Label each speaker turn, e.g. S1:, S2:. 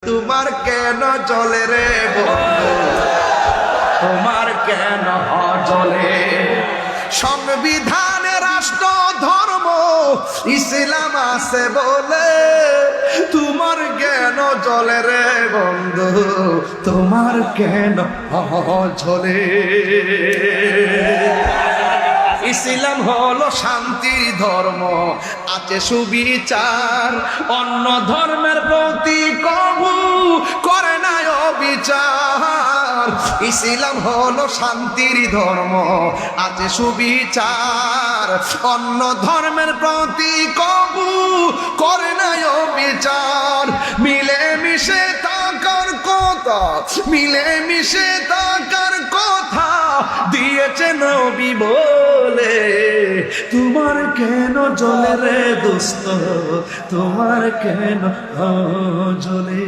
S1: তোমার কেন চলে রে বন্ধু, তোমার কেন চলে? সংবিধানে রাষ্ট্র ধর্ম ইসলাম আছে বলে তোমার কেন চলে রে বন্ধু, তোমার কেন চলে? ইসলাম হলো শান্তির ধর্ম, আছে সুবিচার, অন্য ধর্মের প্রতি কবু করে না অবিচার। ইসলাম হলো শান্তির ধর্ম, আছে সুবিচার, অন্য ধর্মের প্রতি কবু করে না অবিচার। মিলে মিশে থাকার কথা, মিলে মিশে থাকার কথা দিয়েছে নবী বলে, তোমার কেন জ্বলে রে দোস্ত, তোমার কেন জ্বলে?